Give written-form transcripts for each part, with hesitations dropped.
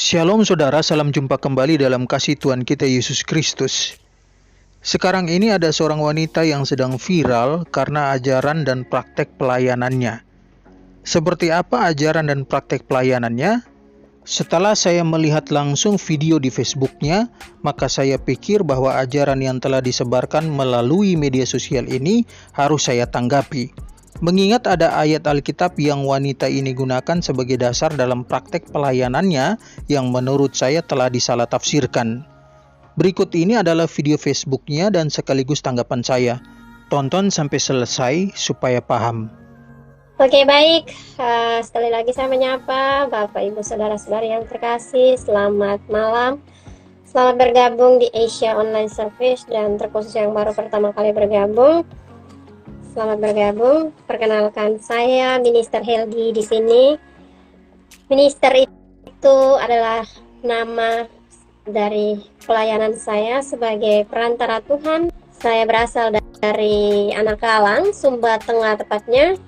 Shalom saudara, salam jumpa kembali dalam kasih Tuhan kita Yesus Kristus. Sekarang ini ada seorang wanita yang sedang viral karena ajaran dan praktek pelayanannya. Seperti apa ajaran dan praktek pelayanannya? Setelah saya melihat langsung video di Facebooknya, maka saya pikir bahwa ajaran yang telah disebarkan melalui media sosial ini harus saya tanggapi. Mengingat ada ayat Alkitab yang wanita ini gunakan sebagai dasar dalam praktek pelayanannya yang menurut saya telah disalah tafsirkan. Berikut ini adalah video Facebooknya dan sekaligus tanggapan saya. Tonton sampai selesai supaya paham. Oke, baik. Sekali lagi saya menyapa Bapak Ibu Saudara-saudari yang terkasih. Selamat malam. Selamat bergabung di Asia Online Service dan terkhusus yang baru pertama kali bergabung. Selamat bergabung. Perkenalkan, saya Minister Helgi di sini. Minister itu adalah nama dari pelayanan saya sebagai perantara Tuhan. Saya berasal dari Anakalang, Sumba Tengah tepatnya.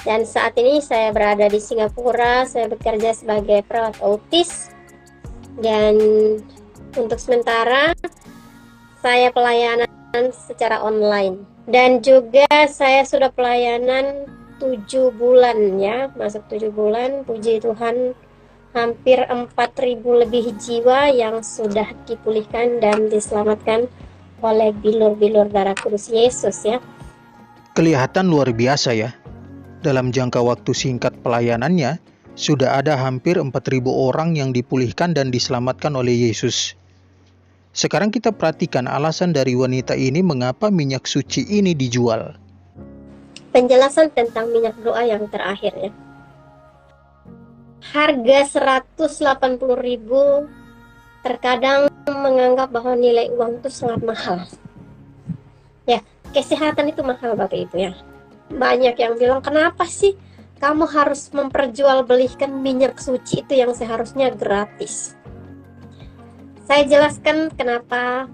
Dan saat ini saya berada di Singapura. Saya bekerja sebagai perawat autis. Dan untuk sementara saya pelayanan secara online. Dan juga saya sudah pelayanan 7 bulan ya, masuk 7 bulan, puji Tuhan, hampir 4.000 lebih jiwa yang sudah dipulihkan dan diselamatkan oleh bilur-bilur darah kudus Yesus ya. Kelihatan luar biasa ya. Dalam jangka waktu singkat pelayanannya, sudah ada hampir 4.000 orang yang dipulihkan dan diselamatkan oleh Yesus. Sekarang kita perhatikan alasan dari wanita ini mengapa minyak suci ini dijual. Penjelasan tentang minyak doa yang terakhir ya. Harga 180.000 terkadang menganggap bahwa nilai uang itu sangat mahal. Ya, kesehatan itu mahal Bapak Ibu ya. Banyak yang bilang, kenapa sih kamu harus memperjualbelikan minyak suci itu yang seharusnya gratis? Saya jelaskan kenapa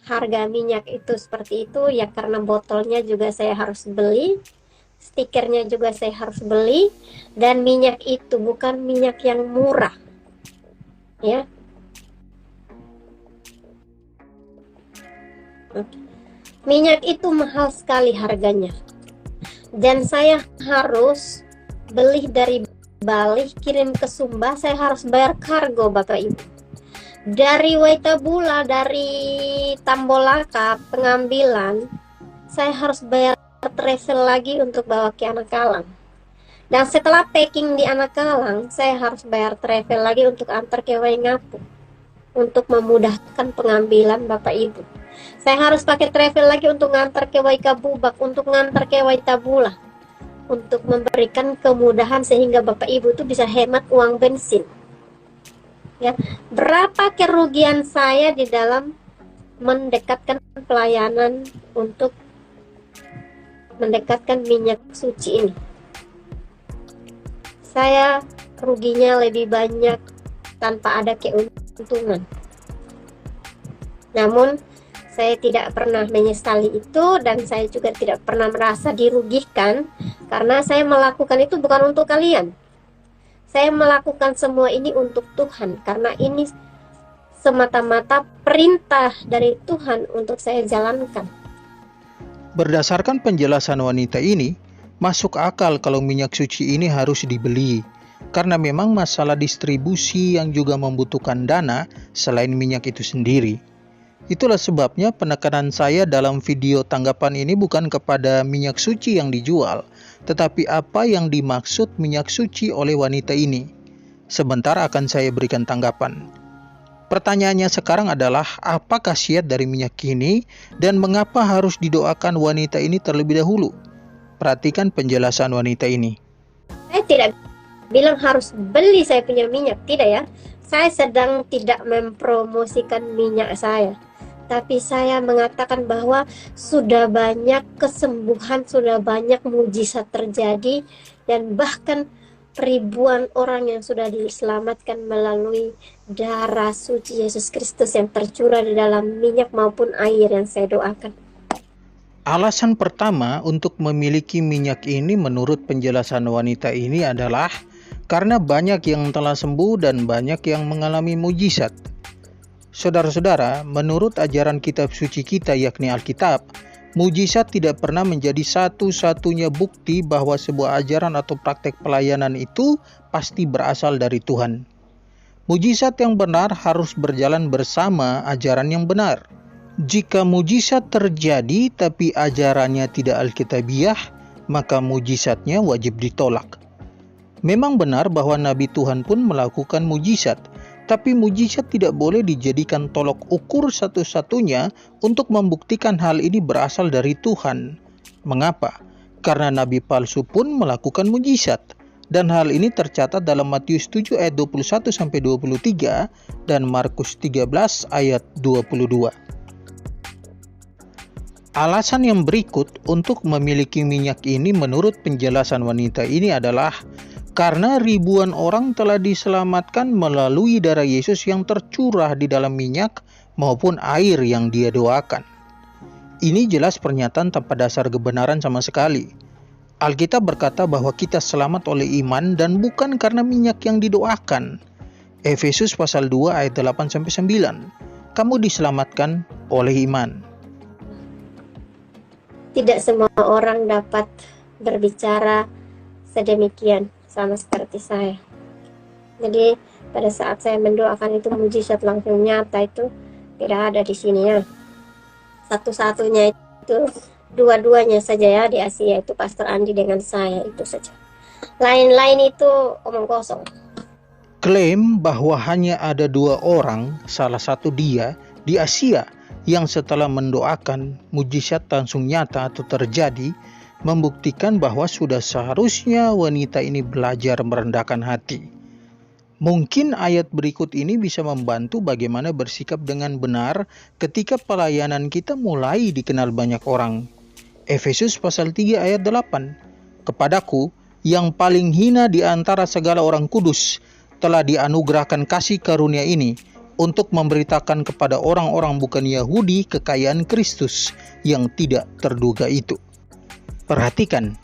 harga minyak itu seperti itu, ya karena botolnya juga saya harus beli, stikernya juga saya harus beli, dan minyak itu bukan minyak yang murah. Ya. Minyak itu mahal sekali harganya. Dan saya harus beli dari Bali, kirim ke Sumba, saya harus bayar kargo Bapak Ibu. Dari Waitabula, dari Tambolaka, pengambilan, saya harus bayar travel lagi untuk bawa ke Anakalang. Dan setelah packing di Anakalang, saya harus bayar travel lagi untuk antar ke Waingapu, untuk memudahkan pengambilan Bapak Ibu. Saya harus pakai travel lagi untuk ngantar ke Waikabubak, untuk ngantar ke Waitabula, untuk memberikan kemudahan sehingga Bapak Ibu itu bisa hemat uang bensin. Ya, berapa kerugian saya di dalam mendekatkan pelayanan untuk mendekatkan minyak suci ini? Saya ruginya lebih banyak tanpa ada keuntungan. Namun saya tidak pernah menyesali itu dan saya juga tidak pernah merasa dirugikan karena saya melakukan itu bukan untuk kalian. Saya melakukan semua ini untuk Tuhan karena ini semata-mata perintah dari Tuhan untuk saya jalankan. Berdasarkan penjelasan wanita ini, masuk akal kalau minyak suci ini harus dibeli. Karena memang masalah distribusi yang juga membutuhkan dana selain minyak itu sendiri. Itulah sebabnya penekanan saya dalam video tanggapan ini bukan kepada minyak suci yang dijual, tetapi apa yang dimaksud minyak suci oleh wanita ini. Sebentar akan saya berikan tanggapan. Pertanyaannya sekarang adalah, apa khasiat dari minyak ini dan mengapa harus didoakan wanita ini terlebih dahulu? Perhatikan penjelasan wanita ini. Saya tidak bilang harus beli saya punya minyak, tidak ya. Saya sedang tidak mempromosikan minyak saya. Tapi saya mengatakan bahwa sudah banyak kesembuhan, sudah banyak mujizat terjadi, dan bahkan ribuan orang yang sudah diselamatkan melalui darah suci Yesus Kristus yang tercurah di dalam minyak maupun air yang saya doakan. Alasan pertama untuk memiliki minyak ini menurut penjelasan wanita ini adalah karena banyak yang telah sembuh dan banyak yang mengalami mujizat. Saudara-saudara, menurut ajaran kitab suci kita yakni Alkitab, mujizat tidak pernah menjadi satu-satunya bukti bahwa sebuah ajaran atau praktek pelayanan itu pasti berasal dari Tuhan. Mujizat yang benar harus berjalan bersama ajaran yang benar. Jika mujizat terjadi tapi ajarannya tidak alkitabiah, maka mujizatnya wajib ditolak. Memang benar bahwa Nabi Tuhan pun melakukan mujizat, tapi mujizat tidak boleh dijadikan tolok ukur satu-satunya untuk membuktikan hal ini berasal dari Tuhan. Mengapa? Karena nabi palsu pun melakukan mujizat, dan hal ini tercatat dalam Matius 7 ayat 21-23 dan Markus 13 ayat 22. Alasan yang berikut untuk memiliki minyak ini menurut penjelasan wanita ini adalah karena ribuan orang telah diselamatkan melalui darah Yesus yang tercurah di dalam minyak maupun air yang dia doakan. Ini jelas pernyataan tanpa dasar kebenaran sama sekali. Alkitab berkata bahwa kita selamat oleh iman dan bukan karena minyak yang didoakan. Efesus pasal 2 ayat 8-9. Kamu diselamatkan oleh iman. Tidak semua orang dapat berbicara sedemikian sama seperti saya. Jadi pada saat saya mendoakan itu mujizat langsung nyata itu tidak ada di sini ya. Satu-satunya itu dua-duanya saja ya di Asia itu Pastor Andi dengan saya itu saja. Lain-lain itu omong kosong. Klaim bahwa hanya ada 2 orang, salah satu dia, di Asia yang setelah mendoakan mujizat langsung nyata atau terjadi, membuktikan bahwa sudah seharusnya wanita ini belajar merendahkan hati. Mungkin ayat berikut ini bisa membantu bagaimana bersikap dengan benar ketika pelayanan kita mulai dikenal banyak orang. Efesus pasal 3 ayat 8. Kepadaku, yang paling hina di antara segala orang kudus, telah dianugerahkan kasih karunia ini, untuk memberitakan kepada orang-orang bukan Yahudi kekayaan Kristus yang tidak terduga itu. Perhatikan,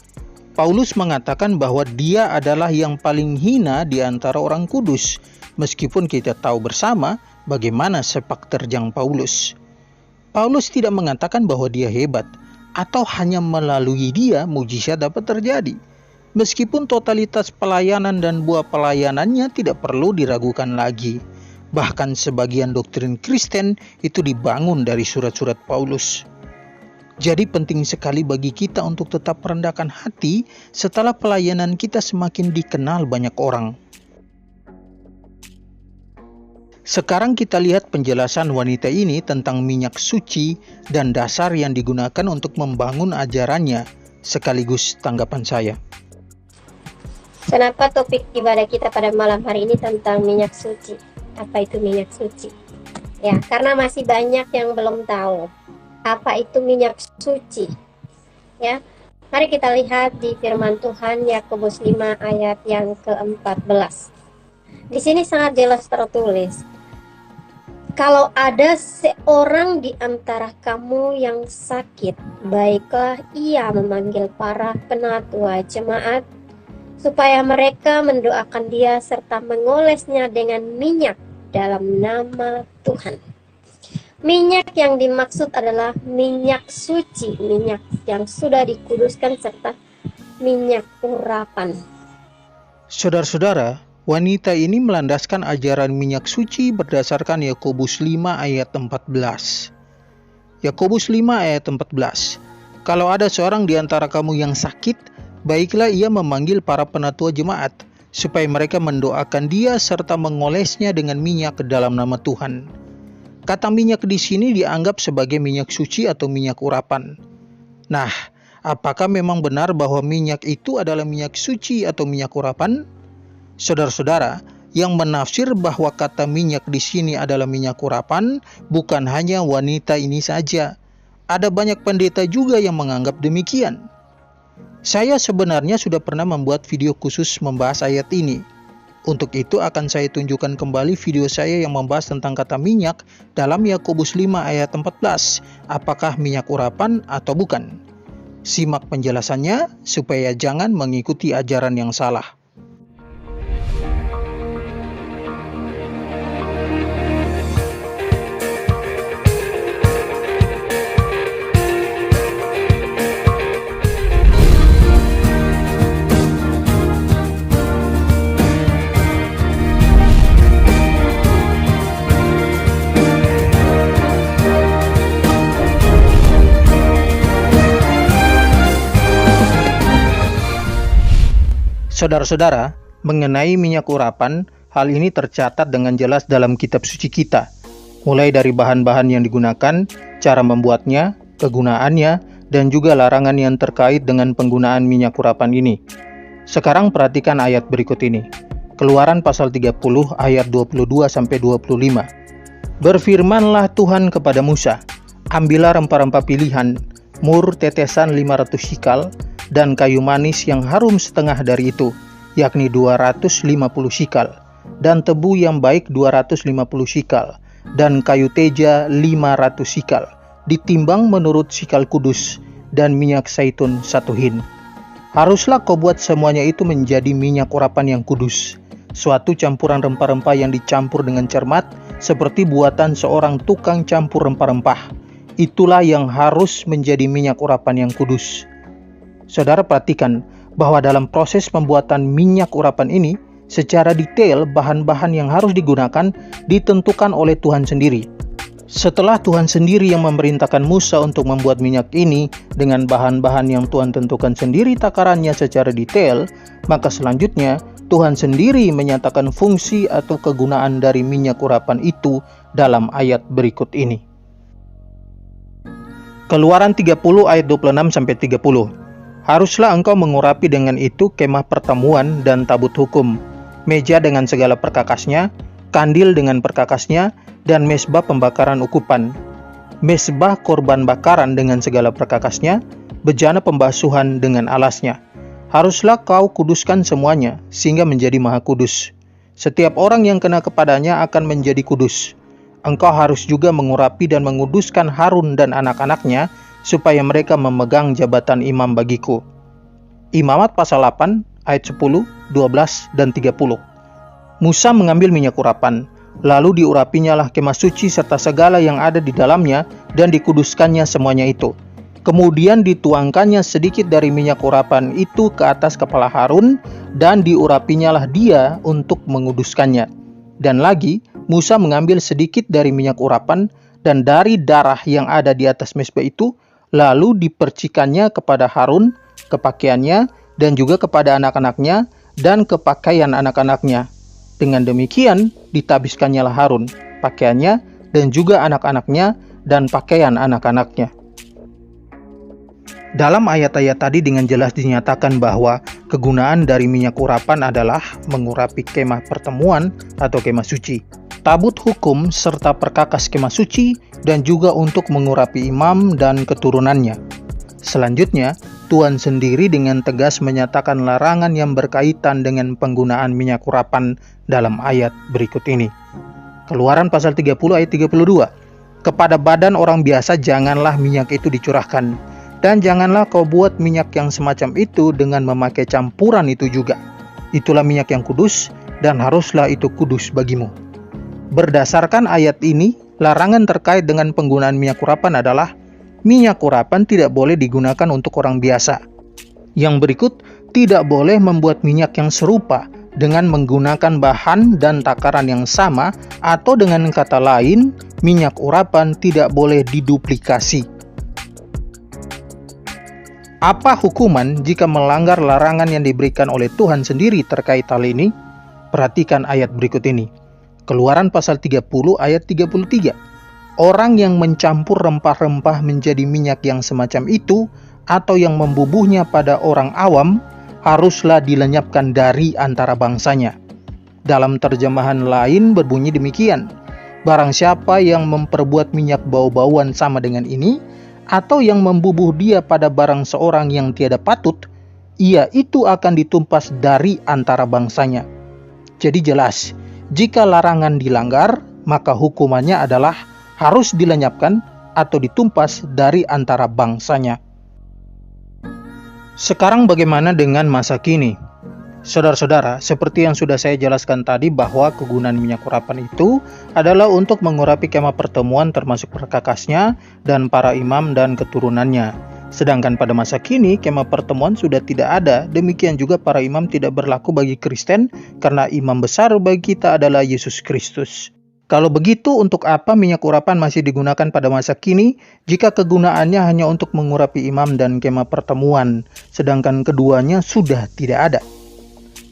Paulus mengatakan bahwa dia adalah yang paling hina di antara orang kudus, meskipun kita tahu bersama bagaimana sepak terjang Paulus. Paulus tidak mengatakan bahwa dia hebat, atau hanya melalui dia mujizat dapat terjadi. Meskipun totalitas pelayanan dan buah pelayanannya tidak perlu diragukan lagi. Bahkan sebagian doktrin Kristen itu dibangun dari surat-surat Paulus. Jadi penting sekali bagi kita untuk tetap merendahkan hati setelah pelayanan kita semakin dikenal banyak orang. Sekarang kita lihat penjelasan wanita ini tentang minyak suci dan dasar yang digunakan untuk membangun ajarannya, sekaligus tanggapan saya. Kenapa topik ibadah kita pada malam hari ini tentang minyak suci? Apa itu minyak suci? Ya, karena masih banyak yang belum tahu apa itu minyak suci. Ya, mari kita lihat di firman Tuhan Yakobus 5 ayat yang ke-14. Di sini sangat jelas tertulis, kalau ada seorang di antara kamu yang sakit, baiklah ia memanggil para penatua jemaat, supaya mereka mendoakan dia serta mengolesnya dengan minyak dalam nama Tuhan. Minyak yang dimaksud adalah minyak suci, minyak yang sudah dikuduskan serta minyak urapan. Saudara-saudara, wanita ini melandaskan ajaran minyak suci berdasarkan Yakobus 5 ayat 14. Yakobus 5 ayat 14. Kalau ada seorang di antara kamu yang sakit, baiklah ia memanggil para penatua jemaat, supaya mereka mendoakan dia serta mengolesnya dengan minyak ke dalam nama Tuhan. Kata minyak di sini dianggap sebagai minyak suci atau minyak urapan. Nah, apakah memang benar bahwa minyak itu adalah minyak suci atau minyak urapan? Saudara-saudara, yang menafsir bahwa kata minyak di sini adalah minyak urapan bukan hanya wanita ini saja. Ada banyak pendeta juga yang menganggap demikian. Saya sebenarnya sudah pernah membuat video khusus membahas ayat ini. Untuk itu akan saya tunjukkan kembali video saya yang membahas tentang kata minyak dalam Yakobus 5 ayat 14. Apakah minyak urapan atau bukan? Simak penjelasannya supaya jangan mengikuti ajaran yang salah. Saudara-saudara, mengenai minyak urapan, hal ini tercatat dengan jelas dalam kitab suci kita, mulai dari bahan-bahan yang digunakan, cara membuatnya, kegunaannya, dan juga larangan yang terkait dengan penggunaan minyak urapan ini. Sekarang perhatikan ayat berikut ini. Keluaran pasal 30 ayat 22-25. Berfirmanlah Tuhan kepada Musa, ambillah rempah-rempah pilihan, mur tetesan 500 shikal, dan kayu manis yang harum setengah dari itu, yakni 250 shikal, dan tebu yang baik 250 shikal, dan kayu teja 500 shikal, ditimbang menurut shikal kudus, dan minyak zaitun 1 hin. Haruslah kau buat semuanya itu menjadi minyak urapan yang kudus, suatu campuran rempah-rempah yang dicampur dengan cermat, seperti buatan seorang tukang campur rempah-rempah. Itulah yang harus menjadi minyak urapan yang kudus. Saudara perhatikan bahwa dalam proses pembuatan minyak urapan ini, secara detail bahan-bahan yang harus digunakan ditentukan oleh Tuhan sendiri. Setelah Tuhan sendiri yang memerintahkan Musa untuk membuat minyak ini dengan bahan-bahan yang Tuhan tentukan sendiri takarannya secara detail, maka selanjutnya Tuhan sendiri menyatakan fungsi atau kegunaan dari minyak urapan itu dalam ayat berikut ini. Keluaran 30 ayat 26-30. Haruslah engkau mengurapi dengan itu kemah pertemuan dan tabut hukum, meja dengan segala perkakasnya, kandil dengan perkakasnya, dan mesbah pembakaran ukupan, mesbah korban bakaran dengan segala perkakasnya, bejana pembasuhan dengan alasnya. Haruslah kau kuduskan semuanya, sehingga menjadi maha kudus. Setiap orang yang kena kepadanya akan menjadi kudus. Engkau harus juga mengurapi dan menguduskan Harun dan anak-anaknya, supaya mereka memegang jabatan imam bagiku. Imamat pasal 8, ayat 10, 12, dan 30. Musa mengambil minyak urapan, lalu diurapinya kemah suci serta segala yang ada di dalamnya, dan dikuduskannya semuanya itu. Kemudian dituangkannya sedikit dari minyak urapan itu ke atas kepala Harun, dan diurapinya dia untuk menguduskannya. Dan lagi, Musa mengambil sedikit dari minyak urapan dan dari darah yang ada di atas mezbah itu, lalu dipercikannya kepada Harun, ke pakaiannya, dan juga kepada anak-anaknya, dan ke pakaian anak-anaknya. Dengan demikian, ditabiskannya Harun, pakaiannya, dan juga anak-anaknya, dan pakaian anak-anaknya. Dalam ayat-ayat tadi dengan jelas dinyatakan bahwa kegunaan dari minyak urapan adalah mengurapi kemah pertemuan atau kemah suci, tabut hukum serta perkakas kemah suci, dan juga untuk mengurapi imam dan keturunannya. Selanjutnya, Tuhan sendiri dengan tegas menyatakan larangan yang berkaitan dengan penggunaan minyak urapan dalam ayat berikut ini. Keluaran pasal 30 ayat 32. Kepada badan orang biasa janganlah minyak itu dicurahkan, dan janganlah kau buat minyak yang semacam itu dengan memakai campuran itu juga. Itulah minyak yang kudus, dan haruslah itu kudus bagimu. Berdasarkan ayat ini, larangan terkait dengan penggunaan minyak urapan adalah minyak urapan tidak boleh digunakan untuk orang biasa. Yang berikut, tidak boleh membuat minyak yang serupa dengan menggunakan bahan dan takaran yang sama, atau dengan kata lain, minyak urapan tidak boleh diduplikasi. Apa hukuman jika melanggar larangan yang diberikan oleh Tuhan sendiri terkait hal ini? Perhatikan ayat berikut ini. Keluaran pasal 30 ayat 33. Orang yang mencampur rempah-rempah menjadi minyak yang semacam itu, atau yang membubuhnya pada orang awam, haruslah dilenyapkan dari antara bangsanya. Dalam terjemahan lain berbunyi demikian. Barang siapa yang memperbuat minyak bau-bauan sama dengan ini, atau yang membubuh dia pada barang seorang yang tiada patut, ia itu akan ditumpas dari antara bangsanya. Jadi jelas, jika larangan dilanggar, maka hukumannya adalah harus dilenyapkan atau ditumpas dari antara bangsanya. Sekarang bagaimana dengan masa kini? Saudara-saudara, seperti yang sudah saya jelaskan tadi bahwa kegunaan minyak urapan itu adalah untuk mengurapi kemah pertemuan termasuk perkakasnya dan para imam dan keturunannya. Sedangkan pada masa kini kemah pertemuan sudah tidak ada, demikian juga para imam tidak berlaku bagi Kristen karena imam besar bagi kita adalah Yesus Kristus. Kalau begitu, untuk apa minyak urapan masih digunakan pada masa kini jika kegunaannya hanya untuk mengurapi imam dan kemah pertemuan, sedangkan keduanya sudah tidak ada?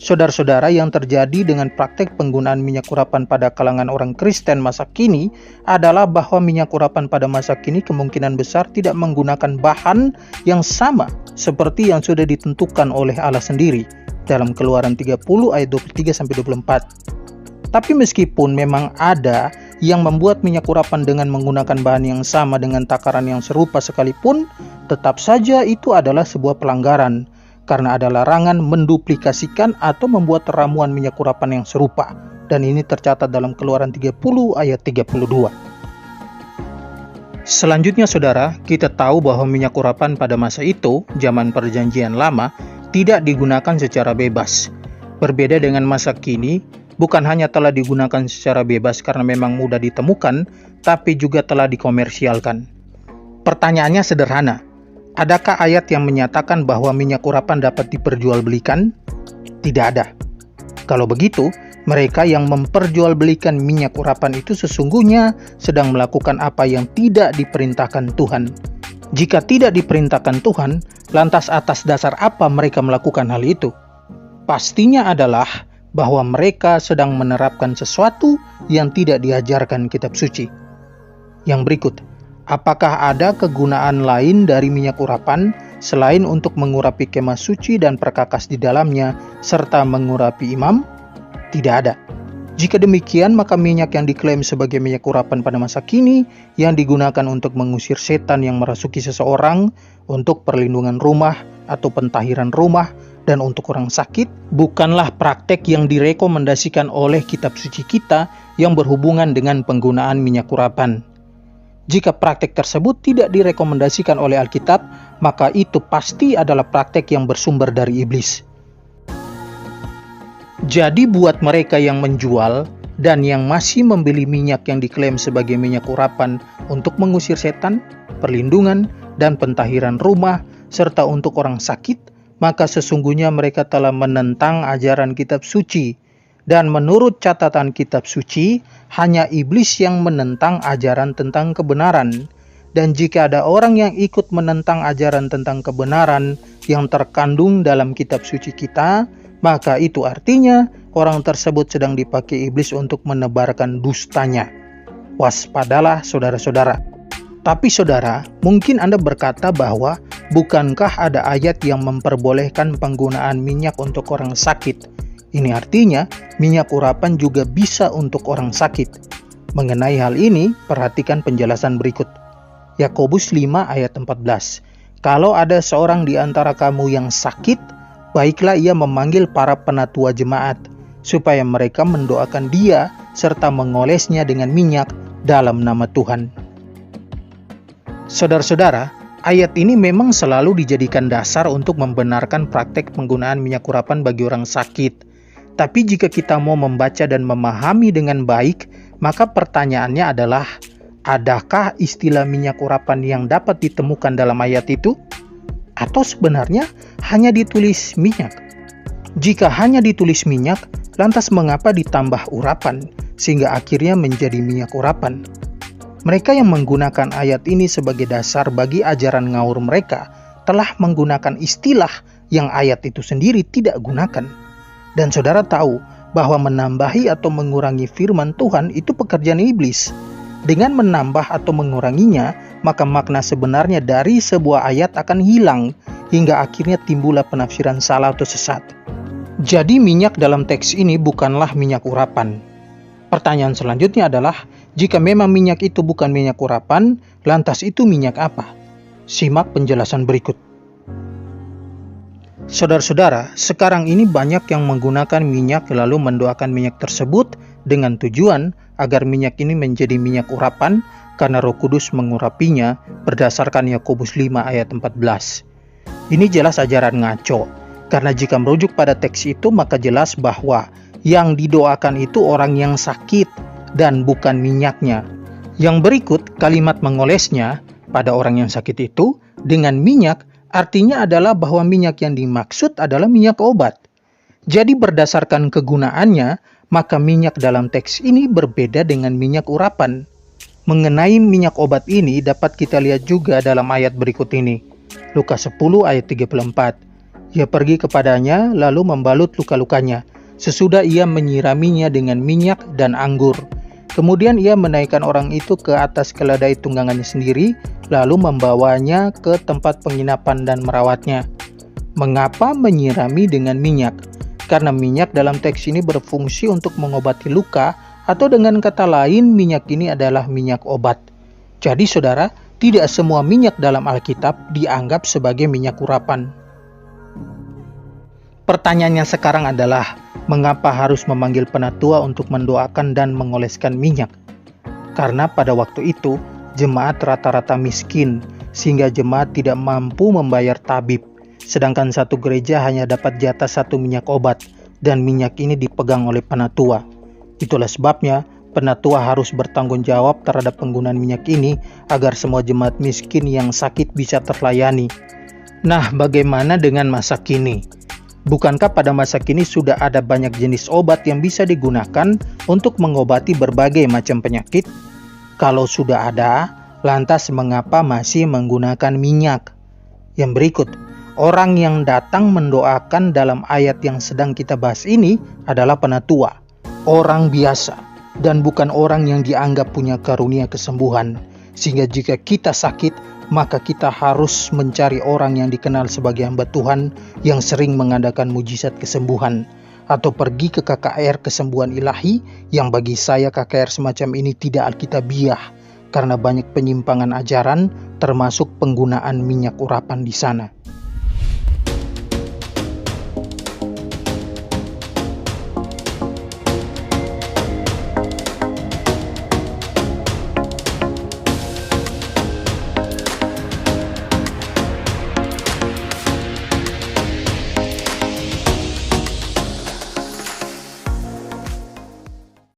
Saudara-saudara, yang terjadi dengan praktek penggunaan minyak urapan pada kalangan orang Kristen masa kini adalah bahwa minyak urapan pada masa kini kemungkinan besar tidak menggunakan bahan yang sama seperti yang sudah ditentukan oleh Allah sendiri dalam Keluaran 30 ayat 23-24. Tapi meskipun memang ada yang membuat minyak urapan dengan menggunakan bahan yang sama dengan takaran yang serupa sekalipun, tetap saja itu adalah sebuah pelanggaran karena ada larangan menduplikasikan atau membuat ramuan minyak urapan yang serupa, dan ini tercatat dalam Keluaran 30 ayat 32. Selanjutnya saudara, kita tahu bahwa minyak urapan pada masa itu, zaman Perjanjian Lama, tidak digunakan secara bebas. Berbeda dengan masa kini, bukan hanya telah digunakan secara bebas karena memang mudah ditemukan, tapi juga telah dikomersialkan. Pertanyaannya sederhana. Adakah ayat yang menyatakan bahwa minyak urapan dapat diperjualbelikan? Tidak ada. Kalau begitu, mereka yang memperjualbelikan minyak urapan itu sesungguhnya sedang melakukan apa yang tidak diperintahkan Tuhan. Jika tidak diperintahkan Tuhan, lantas atas dasar apa mereka melakukan hal itu? Pastinya adalah bahwa mereka sedang menerapkan sesuatu yang tidak diajarkan kitab suci. Yang berikut. Apakah ada kegunaan lain dari minyak urapan selain untuk mengurapi kemah suci dan perkakas di dalamnya serta mengurapi imam? Tidak ada. Jika demikian, maka minyak yang diklaim sebagai minyak urapan pada masa kini yang digunakan untuk mengusir setan yang merasuki seseorang, untuk perlindungan rumah atau pentahiran rumah, dan untuk orang sakit, bukanlah praktek yang direkomendasikan oleh kitab suci kita yang berhubungan dengan penggunaan minyak urapan. Jika praktek tersebut tidak direkomendasikan oleh Alkitab, maka itu pasti adalah praktek yang bersumber dari iblis. Jadi buat mereka yang menjual dan yang masih membeli minyak yang diklaim sebagai minyak urapan untuk mengusir setan, perlindungan, dan pentahiran rumah, serta untuk orang sakit, maka sesungguhnya mereka telah menentang ajaran kitab suci. Dan menurut catatan kitab suci, hanya iblis yang menentang ajaran tentang kebenaran. Dan jika ada orang yang ikut menentang ajaran tentang kebenaran yang terkandung dalam kitab suci kita, maka itu artinya orang tersebut sedang dipakai iblis untuk menebarkan dustanya. Waspadalah saudara-saudara. Tapi saudara, mungkin Anda berkata bahwa bukankah ada ayat yang memperbolehkan penggunaan minyak untuk orang sakit? Ini artinya minyak urapan juga bisa untuk orang sakit. Mengenai hal ini, perhatikan penjelasan berikut. Yakobus 5 ayat 14. Kalau ada seorang di antara kamu yang sakit, baiklah ia memanggil para penatua jemaat, supaya mereka mendoakan dia serta mengolesnya dengan minyak dalam nama Tuhan. Saudara-saudara, ayat ini memang selalu dijadikan dasar untuk membenarkan praktek penggunaan minyak urapan bagi orang sakit. Tapi jika kita mau membaca dan memahami dengan baik, maka pertanyaannya adalah, adakah istilah minyak urapan yang dapat ditemukan dalam ayat itu? Atau sebenarnya hanya ditulis minyak? Jika hanya ditulis minyak, lantas mengapa ditambah urapan, sehingga akhirnya menjadi minyak urapan? Mereka yang menggunakan ayat ini sebagai dasar bagi ajaran ngawur mereka, telah menggunakan istilah yang ayat itu sendiri tidak gunakan. Dan saudara tahu bahwa menambahi atau mengurangi firman Tuhan itu pekerjaan iblis. Dengan menambah atau menguranginya, maka makna sebenarnya dari sebuah ayat akan hilang, hingga akhirnya timbullah penafsiran salah atau sesat. Jadi minyak dalam teks ini bukanlah minyak urapan. Pertanyaan selanjutnya adalah, jika memang minyak itu bukan minyak urapan, lantas itu minyak apa? Simak penjelasan berikut. Saudara-saudara, sekarang ini banyak yang menggunakan minyak lalu mendoakan minyak tersebut dengan tujuan agar minyak ini menjadi minyak urapan karena Roh Kudus mengurapinya berdasarkan Yakobus 5 ayat 14. Ini jelas ajaran ngaco, karena jika merujuk pada teks itu maka jelas bahwa yang didoakan itu orang yang sakit dan bukan minyaknya. Yang berikut kalimat mengolesnya pada orang yang sakit itu dengan minyak artinya adalah bahwa minyak yang dimaksud adalah minyak obat. Jadi berdasarkan kegunaannya, maka minyak dalam teks ini berbeda dengan minyak urapan. Mengenai minyak obat ini dapat kita lihat juga dalam ayat berikut ini. Lukas 10 ayat 34. Ia pergi kepadanya lalu membalut luka-lukanya. Sesudah ia menyiraminya dengan minyak dan anggur. Kemudian ia menaikkan orang itu ke atas keledai tunggangannya sendiri, lalu membawanya ke tempat penginapan dan merawatnya. Mengapa menyirami dengan minyak? Karena minyak dalam teks ini berfungsi untuk mengobati luka, atau dengan kata lain minyak ini adalah minyak obat. Jadi saudara, tidak semua minyak dalam Alkitab dianggap sebagai minyak urapan. Pertanyaannya sekarang adalah, mengapa harus memanggil penatua untuk mendoakan dan mengoleskan minyak? Karena pada waktu itu, jemaat rata-rata miskin, sehingga jemaat tidak mampu membayar tabib. Sedangkan satu gereja hanya dapat jatah satu minyak obat, dan minyak ini dipegang oleh penatua. Itulah sebabnya, penatua harus bertanggung jawab terhadap penggunaan minyak ini, agar semua jemaat miskin yang sakit bisa terlayani. Nah, bagaimana dengan masa kini? Bukankah pada masa kini sudah ada banyak jenis obat yang bisa digunakan untuk mengobati berbagai macam penyakit? Kalau sudah ada, lantas mengapa masih menggunakan minyak? Yang berikut, orang yang datang mendoakan dalam ayat yang sedang kita bahas ini adalah penatua, orang biasa, dan bukan orang yang dianggap punya karunia kesembuhan. Sehingga jika kita sakit, maka kita harus mencari orang yang dikenal sebagai hamba Tuhan yang sering mengadakan mujizat kesembuhan, atau pergi ke KKR kesembuhan ilahi yang bagi saya KKR semacam ini tidak alkitabiah karena banyak penyimpangan ajaran termasuk penggunaan minyak urapan di sana.